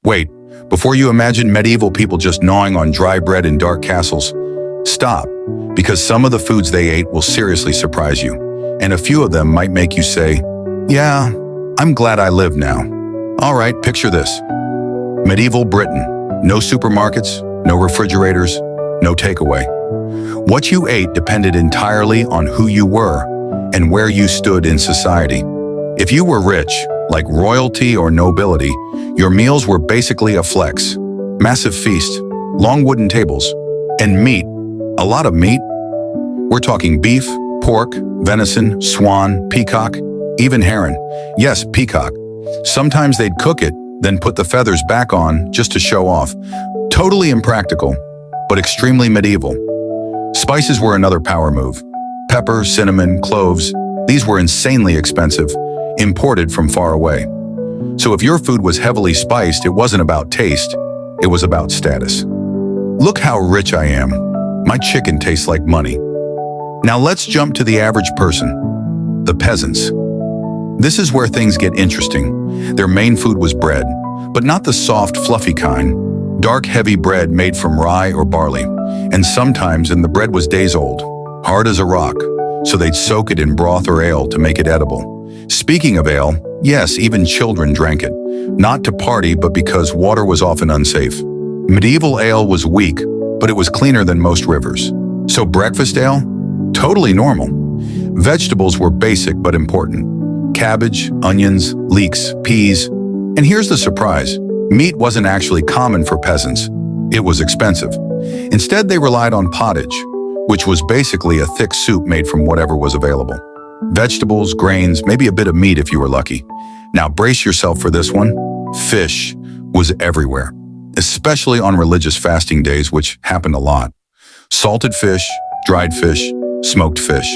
Wait, before you imagine medieval people just gnawing on dry bread in dark castles, stop, because some of the foods they ate will seriously surprise you, and a few of them might make you say, yeah, I'm glad I live now. All right, picture this. Medieval Britain. No supermarkets, no refrigerators, no takeaway. What you ate depended entirely on who you were and where you stood in society. If you were rich, like royalty or nobility, your meals were basically a flex. Massive feast, long wooden tables, and meat. A lot of meat. We're talking beef, pork, venison, swan, peacock, even heron. Yes, peacock. Sometimes they'd cook it, then put the feathers back on just to show off. Totally impractical, but extremely medieval. Spices were another power move. Pepper, cinnamon, cloves, these were insanely expensive, imported from far away. So if your food was heavily spiced, it wasn't about taste, it was about status. Look how rich I am. My chicken tastes like money. Now let's jump to the average person, the peasants. This is where things get interesting. Their main food was bread, but not the soft, fluffy kind. Dark, heavy bread made from rye or barley, and the bread was days old, hard as a rock, so they'd soak it in broth or ale to make it edible. Speaking of ale, yes, even children drank it, not to party, but because water was often unsafe. Medieval ale was weak, but it was cleaner than most rivers. So breakfast ale? Totally normal. Vegetables were basic but important. Cabbage, onions, leeks, peas. And here's the surprise. Meat wasn't actually common for peasants. It was expensive. Instead, they relied on pottage, which was basically a thick soup made from whatever was available. Vegetables, grains, maybe a bit of meat if you were lucky. Now brace yourself for this one. Fish was everywhere, especially on religious fasting days, which happened a lot. Salted fish, dried fish, smoked fish.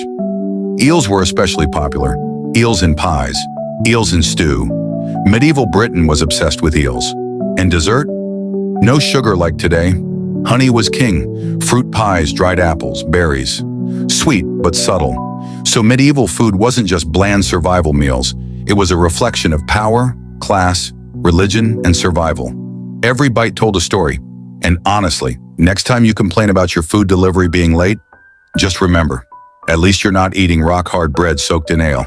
Eels were especially popular. Eels in pies, eels in stew. Medieval Britain was obsessed with eels. And dessert? No sugar like today. Honey was king. Fruit pies, dried apples, berries. Sweet but subtle. So medieval food wasn't just bland survival meals. It was a reflection of power, class, religion, and survival. Every bite told a story. And honestly, next time you complain about your food delivery being late, just remember, at least you're not eating rock-hard bread soaked in ale.